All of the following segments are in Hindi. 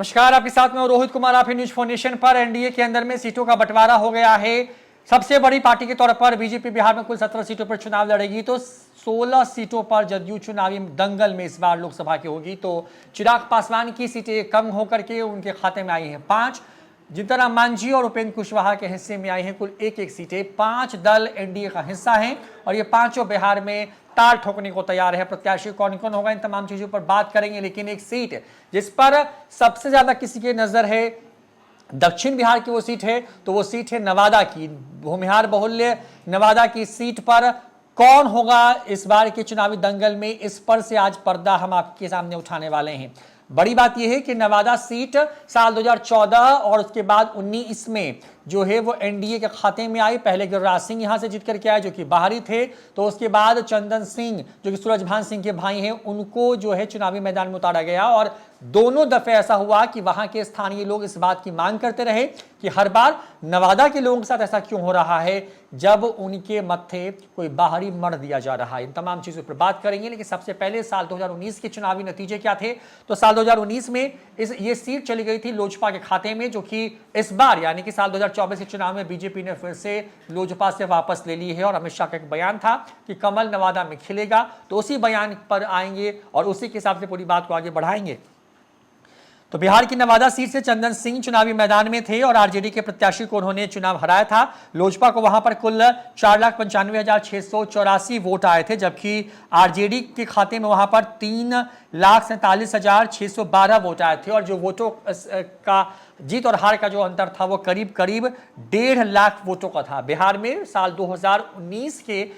नमस्कार, आपके साथ में रोहित कुमार। आप न्यूज फाउंडेशन पर। एनडीए के अंदर में सीटों का बंटवारा हो गया है। सबसे बड़ी पार्टी के तौर पर बीजेपी बिहार में कुल 17 सीटों पर चुनाव लड़ेगी, तो 16 सीटों पर जदयू चुनावी दंगल में इस बार लोकसभा की होगी। तो चिराग पासवान की सीटें कम होकर के उनके खाते में आई हैं 5, जीतन राम मांझी और उपेंद्र कुशवाहा के हिस्से में आई हैं कुल एक सीटें। 5 दल एनडीए का हिस्सा हैं और ये पांचों बिहार में ताल ठोकने को तैयार है। प्रत्याशी कौन कौन होगा, इन तमाम चीजों पर बात करेंगे। लेकिन एक सीट जिस पर सबसे ज्यादा किसी की नजर है, दक्षिण बिहार की वो सीट है, तो वो सीट है नवादा की। भूमिहार बहुल्य नवादा की सीट पर कौन होगा इस बार के चुनावी दंगल में, इस पर से आज पर्दा हम आपके सामने उठाने वाले हैं। बड़ी बात यह है कि नवादा सीट साल 2014 और उसके बाद 19 में जो है वो एनडीए के खाते में आई। पहले गिरिराज सिंह यहां से जीत करके आए जो कि बाहरी थे, तो उसके बाद चंदन सिंह जो कि सूरजभान सिंह के भाई हैं, उनको जो है चुनावी मैदान में उतारा गया। और दोनों दफे ऐसा हुआ कि वहां के स्थानीय लोग इस बात की मांग करते रहे कि हर बार नवादा के लोगों के साथ ऐसा क्यों हो रहा है जब उनके मत्थे कोई बाहरी मर दिया जा रहा है। इन तमाम चीजों पर बात करेंगे। लेकिन सबसे पहले साल 2019 के चुनावी नतीजे क्या थे। तो साल 2019 में ये सीट चली गई थी लोजपा के खाते में, जो कि इस बार यानी कि साल 2024 के चुनाव में बीजेपी ने फिर से लोजपा से वापस ले ली है। और अमित शाह का एक बयान था कि कमल नवादा में खिलेगा, तो उसी बयान पर आएंगे और उसी के हिसाब से पूरी बात को आगे बढ़ाएंगे। तो बिहार की नवादा सीट से चंदन सिंह चुनावी मैदान में थे और आरजेडी के प्रत्याशी को उन्होंने चुनाव हराया था। लोजपा को वहां पर कुल 4,95,684 वोट आए थे, जबकि आरजेडी के खाते में वहां पर 3,47,612 वोट आए थे। और जो वोटों का जीत और हार का जो अंतर था वो करीब करीब 1.5 लाख वोटों का था। बिहार में साल 2019 के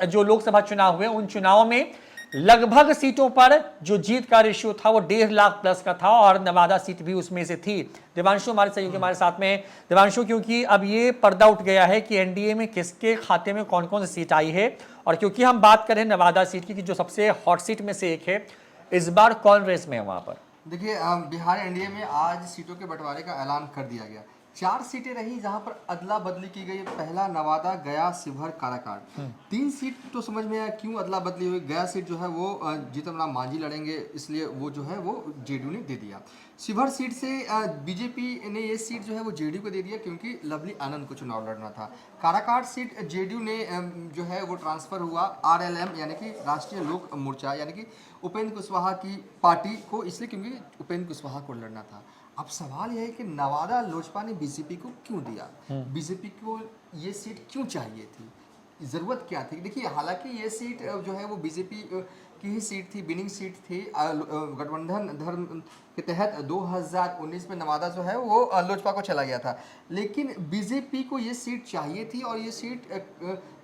जो लोकसभा चुनाव हुए, उन चुनावों में लगभग सीटों पर जो जीत का रेशियो था वो 1.5 लाख प्लस का था और नवादा सीट भी उसमें से थी। देवांशु हमारे सहयोगी हमारे साथ में। देवांशु, क्योंकि अब ये पर्दा उठ गया है कि एनडीए में किसके खाते में कौन कौन सी सीट आई है, और क्योंकि हम बात करें नवादा सीट की जो सबसे हॉट सीट में से एक है, इस बार कौन रेस में है वहां पर? देखिए, बिहार एनडीए में आज सीटों के बंटवारे का ऐलान कर दिया गया। 4 सीटें रही जहां पर अदला बदली की गई। पहला नवादा, गया, शिवहर, काराकाट। 3 सीट तो समझ में आया क्यों अदला बदली हुई। गया सीट जो है वो जीतन राम मांझी लड़ेंगे, इसलिए वो जो है वो जेडीयू ने दे दिया। शिवहर सीट से बीजेपी ने ये सीट जो है वो जेडीयू को दे दिया क्योंकि लवली आनंद को चुनाव लड़ना था। काराकाट सीट जेडीयू ने जो है वो ट्रांसफर हुआ आरएलएम यानी कि राष्ट्रीय लोक मोर्चा यानी कि उपेंद्र कुशवाहा की पार्टी को, इसलिए क्योंकि उपेंद्र कुशवाहा को लड़ना था। अब सवाल यह है कि नवादा लोजपा ने बीजेपी को क्यों दिया, बीजेपी को ये सीट क्यों चाहिए थी, ज़रूरत क्या थी। देखिए, हालांकि ये सीट जो है वो बीजेपी की ही सीट थी, विनिंग सीट थी। गठबंधन धर्म के तहत 2019 में नवादा जो है वो लोजपा को चला गया था, लेकिन बीजेपी को ये सीट चाहिए थी। और ये सीट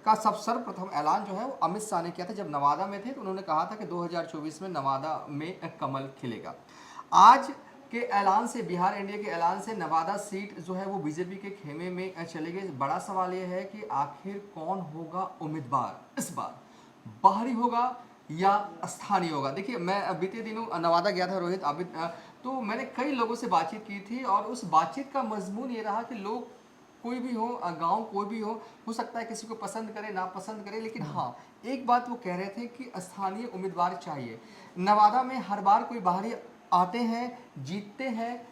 का सर्वप्रथम ऐलान जो है वो अमित शाह ने किया था जब नवादा में थे। तो उन्होंने कहा था कि 2024 में नवादा में कमल खिलेगा। आज के ऐलान से, बिहार एनडीए के ऐलान से नवादा सीट जो है वो बीजेपी के खेमे में चले गए। बड़ा सवाल यह है कि आखिर कौन होगा उम्मीदवार इस बार, बाहरी होगा या स्थानीय होगा। देखिए, मैं बीते दिनों नवादा गया था रोहित, तो मैंने कई लोगों से बातचीत की थी और उस बातचीत का मजमून ये रहा कि लोग कोई भी हो, गांव कोई भी हो सकता है किसी को पसंद करे ना पसंद करे, लेकिन हाँ एक बात वो कह रहे थे कि स्थानीय उम्मीदवार चाहिए। नवादा में हर बार कोई बाहरी आते हैं, जीतते हैं,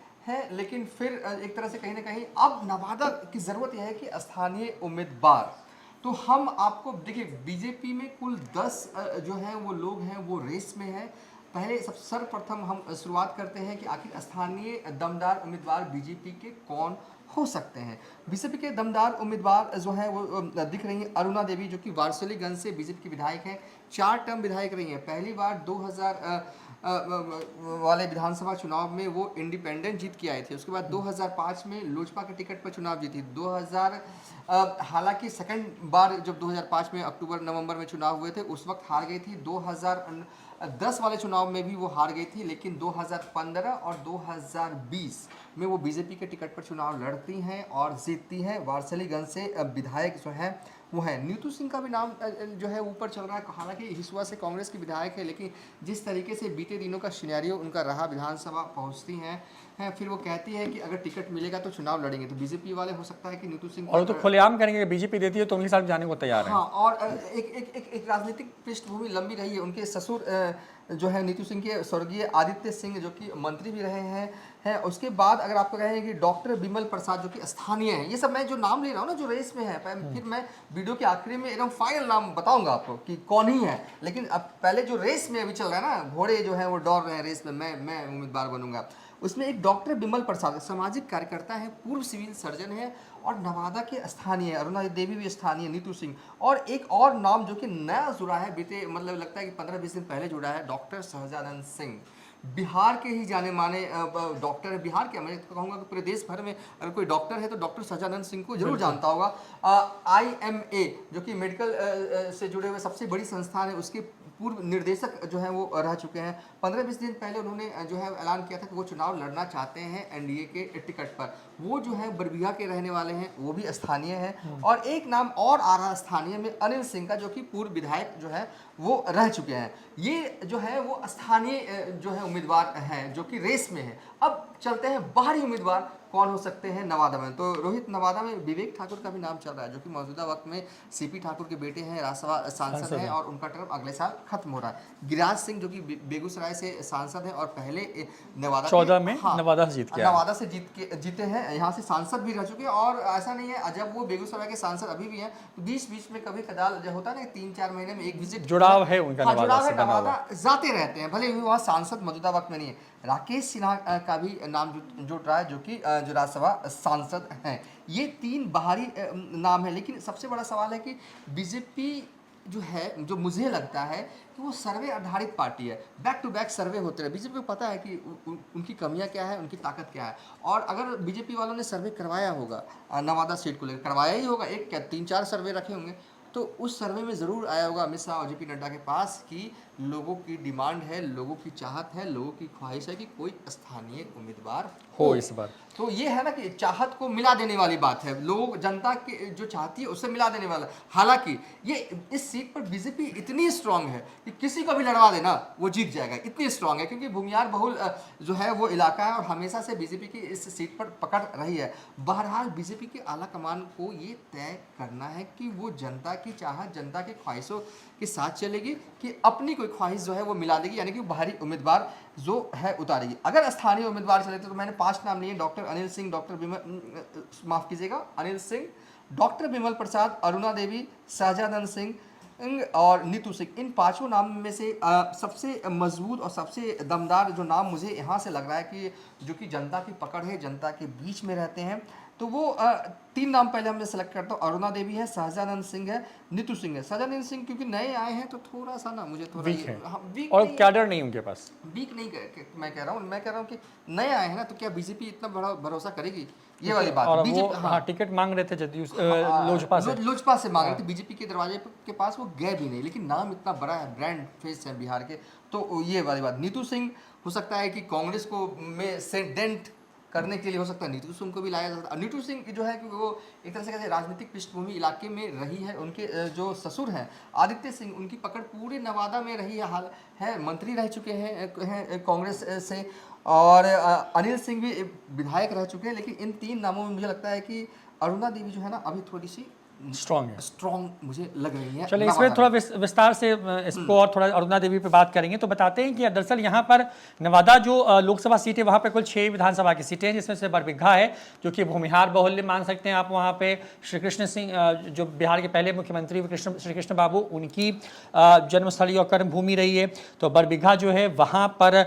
लेकिन फिर एक तरह से कहीं ना कहीं अब नवादा की ज़रूरत यह है कि स्थानीय उम्मीदवार। तो हम आपको देखिए, बीजेपी में कुल 10 जो हैं वो लोग हैं वो रेस में हैं। पहले सर्वप्रथम हम शुरुआत करते हैं कि आखिर स्थानीय दमदार उम्मीदवार बीजेपी के कौन हो सकते हैं। बीजेपी के दमदार उम्मीदवार जो है वो दिख रही हैं। अरुणा देवी जो कि वारसलीगंज से बीजेपी की विधायक हैं, 4 टर्म विधायक रही हैं। पहली बार 2000 वाले विधानसभा चुनाव में वो इंडिपेंडेंट जीत के आए थे। उसके बाद 2005 में लोजपा के टिकट पर चुनाव जीती। 2000 हालांकि सेकंड बार जब 2005 में अक्टूबर नवंबर में चुनाव हुए थे उस वक्त हार गई थी। 2010 वाले चुनाव में भी वो हार गई थी, लेकिन 2015 और 2020 में वो बीजेपी के टिकट पर चुनाव लड़ती हैं और जीतती हैं। वारसलीगंज से विधायक जो है वो है। नीतू सिंह का भी नाम जो है ऊपर चल रहा है। हालांकि हिसुआ से कांग्रेस की विधायक है, लेकिन जिस तरीके से बीते दिनों का सिनेरियो उनका रहा, विधानसभा पहुंचती हैं फिर वो कहती है कि अगर टिकट मिलेगा तो चुनाव लड़ेंगे। तो बीजेपी वाले हो सकता है कि नीतू सिंह और तो खुलेआम करेंगे कि बीजेपी देती है तो उनके साथ जाने को तैयार है। हाँ, और एक राजनीतिक पृष्ठभूमि लंबी रही है। उनके ससुर जो है नीतू सिंह के स्वर्गीय आदित्य सिंह जो कि मंत्री भी रहे है। उसके बाद अगर आपको कहें कि डॉक्टर बिमल प्रसाद जो कि स्थानीय है, ये सब मैं जो नाम ले रहा हूँ ना जो रेस में है, फिर मैं वीडियो के आखिरी में एकदम फाइनल नाम बताऊंगा आपको कि कौन ही है, लेकिन अब पहले जो रेस में अभी चल रहा है ना, घोड़े जो है वो दौड़ रहे हैं रेस में, मैं उम्मीदवार बनूंगा, उसमें एक डॉक्टर बिमल प्रसाद सामाजिक कार्यकर्ता है, पूर्व सिविल सर्जन है और नवादा के स्थानीय है, अरुणा देवी भी स्थानीय, नीतू सिंह, और एक और नाम जो कि नया जुड़ा है, बीते मतलब लगता है कि 15-20 दिन पहले जुड़ा है, डॉक्टर सहजानंद सिंह, बिहार के ही जाने माने डॉक्टर है। बिहार के, मैं कहूँगा कि पूरे देश भर में अगर कोई डॉक्टर है तो डॉक्टर सहजानंद सिंह को जरूर जानता होगा। IMA जो कि मेडिकल से जुड़े हुए सबसे बड़ी संस्थान है, उसके पूर्व निर्देशक जो है वो रह चुके हैं। 15-20 दिन पहले उन्होंने जो है ऐलान किया था कि वो चुनाव लड़ना चाहते हैं NDA के टिकट पर। वो जो है बरबीघा के रहने वाले हैं, वो भी स्थानीय हैं। और एक नाम और आ रहा स्थानीय में, अनिल सिंह का, जो कि पूर्व विधायक जो है वो रह चुके हैं। ये जो है वो स्थानीय जो है उम्मीदवार हैं जो कि रेस में है। अब चलते हैं बाहरी उम्मीदवार कौन हो सकते हैं नवादा में। तो रोहित, नवादा में विवेक ठाकुर का भी नाम चल रहा है जो कि मौजूदा वक्त में CP ठाकुर के बेटे हैं, राज्यसभा सांसद हैं और उनका टर्म अगले साल खत्म हो रहा है। गिरिराज सिंह जो कि बेगूसराय से सांसद हैं और पहले नवादा 14 में नवादा से जीते हैं, यहाँ से सांसद भी रह चुके हैं। और ऐसा नहीं है, जब वो बेगूसराय के सांसद अभी भी हैं तो बीच बीच में कभी कदाल जो होता है ना 3-4 महीने में एक विजिट, जुड़ाव है उनका, नवादा जाते रहते हैं, भले ही वहाँ सांसद मौजूदा वक्त में नहीं है। राकेश सिन्हा का भी नाम जुड़ रहा है जो कि जो राज्यसभा सांसद हैं। ये 3 बाहरी नाम है, लेकिन सबसे बड़ा सवाल है कि बीजेपी जो है, जो मुझे लगता है कि वो सर्वे आधारित पार्टी है, बैक टू बैक सर्वे होते रहे। बीजेपी को पता है कि उनकी कमियां क्या है, उनकी ताकत क्या है, और अगर बीजेपी वालों ने सर्वे करवाया होगा नवादा सीट को लेकर, करवाया ही होगा, एक क्या 3-4 सर्वे रखे होंगे, तो उस सर्वे में ज़रूर आया होगा अमित शाह और JP नड्डा के पास कि लोगों की डिमांड है, लोगों की चाहत है, लोगों की ख्वाहिश है कि कोई स्थानीय उम्मीदवार हो इस बार। तो ये है ना कि चाहत को मिला देने वाली बात है, लोग जनता के जो चाहती है उससे मिला देने वाला। हालांकि ये इस सीट पर बीजेपी इतनी स्ट्रांग है कि किसी को भी लड़वा देना वो जीत जाएगा, इतनी स्ट्रांग है, क्योंकि भूमियार बहुल जो है वो इलाका है और हमेशा से बीजेपी की इस सीट पर पकड़ रही है। बहरहाल बीजेपी के आला कमान को ये तय करना है कि वो जनता की चाहत, जनता की ख्वाहिशों के साथ चलेगी कि अपनी कोई ख्वाहिश जो है वो मिला देगी, यानी कि बाहरी उम्मीदवार जो है उतारेगी। अगर स्थानीय उम्मीदवार चले तो मैंने 5 नाम लिए, डॉक्टर अनिल सिंह, माफ कीजिएगा, अनिल सिंह, डॉक्टर बिमल प्रसाद, अरुणा देवी, सहजानंद सिंह और नीतू सिंह। इन 5 नाम में से सबसे मजबूत और सबसे दमदार जो नाम मुझे यहाँ से लग रहा है कि जो कि जनता की पकड़ है, जनता के बीच में रहते हैं, तो वो 3 नाम पहले हमने सेलेक्ट करता हूँ। अरुणा देवी है, सहजानंद सिंह है, नीतू सिंह है। सहजानंद सिंह क्योंकि नए आए हैं तो थोड़ा सा ना मुझे थोड़ा वीक है और कैडर नहीं उनके पास, वीक नहीं मैं कह रहा हूँ कि नए आए हैं ना, तो क्या बीजेपी इतना बड़ा भरोसा करेगी, ये वाली बात। और वो टिकट मांग रहे थे जदयू लोजपा से मांग रहे थे, बीजेपी के दरवाजे के पास वो गए भी नहीं, लेकिन नाम इतना बड़ा है, ब्रांड फेस है बिहार के, तो ये वाली बात। नीतू सिंह हो सकता है कि कांग्रेस को में सेडेंट करने के लिए हो सकता है नीतू सिंह को भी लाया जा सकता है। नीतू सिंह जो है कि वो एक तरह से कहते हैं राजनीतिक पृष्ठभूमि इलाके में रही है, उनके जो ससुर हैं आदित्य सिंह, उनकी पकड़ पूरे नवादा में रही है, हाल है मंत्री रह चुके हैं कांग्रेस से, और अनिल सिंह भी विधायक रह चुके हैं। लेकिन इन 3 नामों में मुझे लगता है कि अरुणा देवी जो है ना अभी थोड़ी सी स्ट्रॉन्ग मुझे लग रही है। चलिए इसमें थोड़ा विस्तार से इसको और थोड़ा अरुणा देवी पे बात करेंगे। तो बताते हैं कि दरअसल यहाँ पर नवादा जो लोकसभा सीट है वहाँ पे कुल 6 विधानसभा की सीटें हैं, जिसमें से बरबीघा है जो कि भूमिहार बहुल्य मान सकते हैं आप। वहाँ पे श्री कृष्ण सिंह जो बिहार के पहले मुख्यमंत्री श्री कृष्ण बाबू, उनकी जन्मस्थली और कर्मभूमि रही है। तो बरबीघा जो है वहाँ पर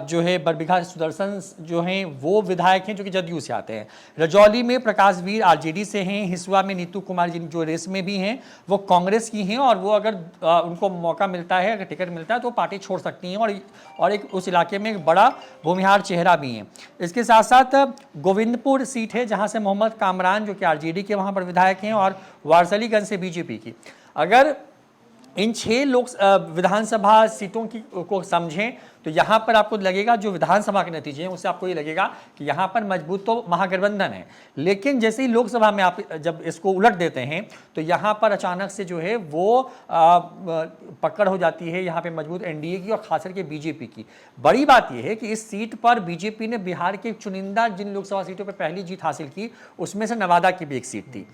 जो है बरबीघा सुदर्शन जो हैं वो विधायक हैं जो कि जदयू से आते हैं। रजौली में प्रकाश वीर RJD से हैं। हिसुआ में नीतू कुमार जिन जो रेस में भी हैं वो कांग्रेस की हैं, और वो अगर उनको मौका मिलता है, अगर टिकट मिलता है तो पार्टी छोड़ सकती हैं, और एक उस इलाके में एक बड़ा भूमिहार चेहरा भी है। इसके साथ साथ गोविंदपुर सीट है जहां से मोहम्मद कामरान जो कि RJD के वहां पर विधायक हैं, और वारसलीगंज से बीजेपी की। अगर इन 6 लोक विधानसभा सीटों की को समझें तो यहाँ पर आपको लगेगा जो विधानसभा के नतीजे हैं उससे आपको ये लगेगा कि यहाँ पर मजबूत तो महागठबंधन है, लेकिन जैसे ही लोकसभा में आप जब इसको उलट देते हैं तो यहाँ पर अचानक से जो है वो पकड़ हो जाती है यहाँ पे मजबूत NDA की और खास करके बीजेपी की। बड़ी बात यह है कि इस सीट पर बीजेपी ने बिहार के चुनिंदा जिन लोकसभा सीटों पर पहली जीत हासिल की उसमें से नवादा की भी एक सीट थी।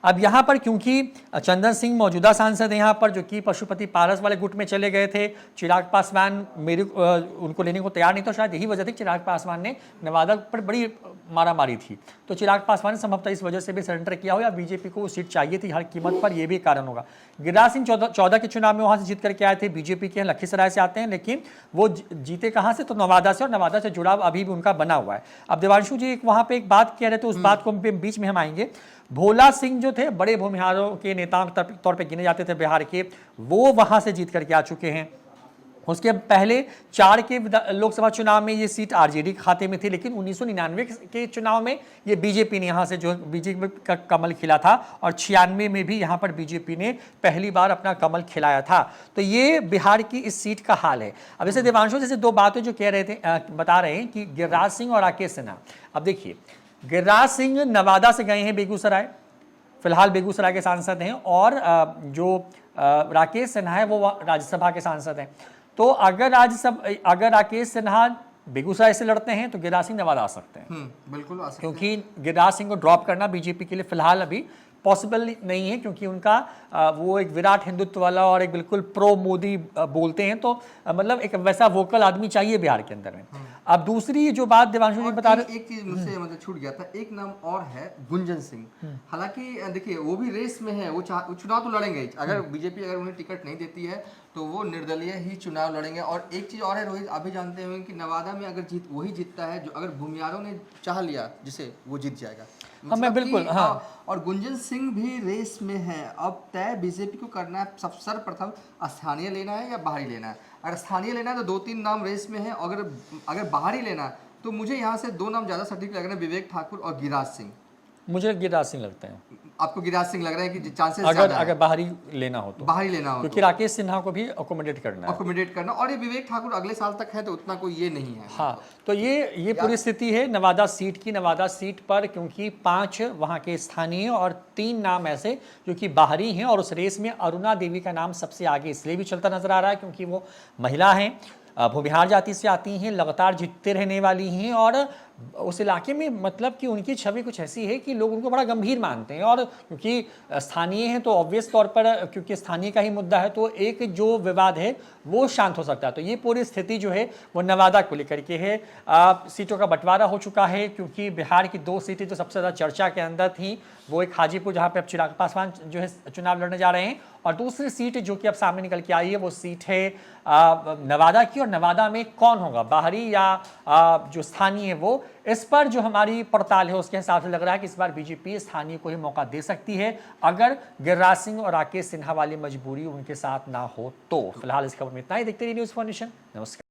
अब यहाँ पर क्योंकि चंदन सिंह मौजूदा सांसद हैं यहाँ पर, जो कि पशुपति पारस वाले गुट में चले गए थे, चिराग पासवान उनको लेने को तैयार नहीं था, शायद यही वजह थी चिराग पासवान ने नवादा पर बड़ी मारामारी थी, तो चिराग पासवान ने संभवतः इस वजह से भी सरेंडर किया हो, या बीजेपी को वो सीट चाहिए थी हर कीमत पर, यह भी कारण होगा। गिरिराज सिंह 14 के चुनाव में वहां से जीत करके आए थे, बीजेपी के लखीसराय से आते हैं, लेकिन वो जीते कहां से, तो नवादा से, और नवादा से जुड़ाव अभी भी उनका बना हुआ है। अब देवांशु जी वहां पे एक बात कह रहे थे, उस बात को बीच में हम आएंगे। भोला सिंह जो थे, बड़े भूमिहारों के नेताओं के तौर पे गिने जाते थे बिहार के, वो वहां से जीत करके आ चुके हैं। उसके पहले 4 के लोकसभा चुनाव में ये सीट आरजेडी के खाते में थी, लेकिन 1999 के चुनाव में ये बीजेपी ने यहाँ से जो बीजेपी का कमल खिला था, और 96 में भी यहाँ पर बीजेपी ने पहली बार अपना कमल खिलाया था। तो ये बिहार की इस सीट का हाल है। अब जैसे देवांशु जैसे 2 बातें जो कह रहे थे, बता रहे हैं कि गिरिराज सिंह और राकेश सिन्हा। अब देखिए, गिरिराज सिंह नवादा से गए हैं बेगूसराय, फिलहाल बेगूसराय के सांसद हैं, और जो राकेश सिन्हा है वो राज्यसभा के सांसद हैं। तो अगर राकेश सिन्हा बेगूसराय से लड़ते हैं तो गिरिराज सिंह नवादा आ सकते हैं, बिल्कुल आ सकते हैं, क्योंकि गिरिराज सिंह को ड्रॉप करना बीजेपी के लिए फिलहाल अभी पॉसिबल नहीं है, क्योंकि उनका वो एक विराट हिंदुत्व वाला और एक बिल्कुल प्रो मोदी बोलते हैं, तो मतलब एक वैसा वोकल आदमी चाहिए बिहार के अंदर में। अब दूसरी जो बात देवांशु जी बता रहे, एक चीज मुझसे मतलब छूट गया था, एक नाम और है गुंजन सिंह। हालांकि देखिए वो भी रेस में है, वो चुनाव तो लड़ेंगे, अगर बीजेपी अगर उन्हें टिकट नहीं देती है तो वो निर्दलीय ही चुनाव लड़ेंगे। और एक चीज और है रोहित, आप भी जानते हैं कि नवादा में अगर वही जीतता है जो अगर भूमियारों ने चाह लिया जिसे, वो जीत जाएगा। मैं बिल्कुल, हाँ। और गुंजन सिंह भी रेस में है। अब तय बीजेपी को करना है, सब सर्वप्रथम स्थानीय लेना है या बाहरी लेना है। अगर स्थानीय लेना है तो 2-3 नाम रेस में है, अगर बाहरी लेना है तो मुझे यहाँ से 2 नाम ज्यादा सटीक लग रहे हैं, विवेक ठाकुर और गिरिराज सिंह। मुझे गिरिराज सिंह लगते हैं। आपको गिरिराज सिंह लग रहा है कि चांसेस अगर बाहरी लेना हो तो, क्योंकि राकेश सिन्हा को भी अकोमोडेट करना, और ये विवेक ठाकुर अगले साल तक है, तो उतना कोई ये नहीं है। हाँ, तो ये पूरी स्थिति है नवादा सीट की। नवादा सीट पर क्योंकि 5 वहाँ के स्थानीय और 3 नाम ऐसे जो कि बाहरी हैं, और उस रेस में अरुणा देवी का नाम सबसे आगे इसलिए भी चलता नजर आ रहा है क्योंकि वो महिला हैं, भूमिहार जाति से आती हैं, लगातार जीतते रहने वाली हैं, और उस इलाके में मतलब कि उनकी छवि कुछ ऐसी है कि लोग उनको बड़ा गंभीर मानते हैं। और क्योंकि स्थानीय हैं तो ऑब्वियस तौर पर, क्योंकि स्थानीय का ही मुद्दा है, तो एक जो विवाद है वो शांत हो सकता है। तो ये पूरी स्थिति जो है वो नवादा को लेकर के है। सीटों का बंटवारा हो चुका है, क्योंकि बिहार की 2 सीटें जो सबसे ज़्यादा चर्चा के अंदर थी, वो एक हाजीपुर जहाँ पे अब चिराग पासवान जो है चुनाव लड़ने जा रहे हैं, और दूसरी सीट जो कि अब सामने निकल के आई है वो सीट है नवादा की। और नवादा में कौन होगा, बाहरी या जो स्थानीय है, वो इस पर जो हमारी पड़ताल है उसके हिसाब से लग रहा है कि इस बार बीजेपी स्थानीय को ही मौका दे सकती है, अगर गिरिराज सिंह और राकेश सिन्हा वाली मजबूरी उनके साथ ना हो तो। फिलहाल इस खबर में इतना ही। देखते रहिए न्यूज़ फॉर नेशन। नमस्कार।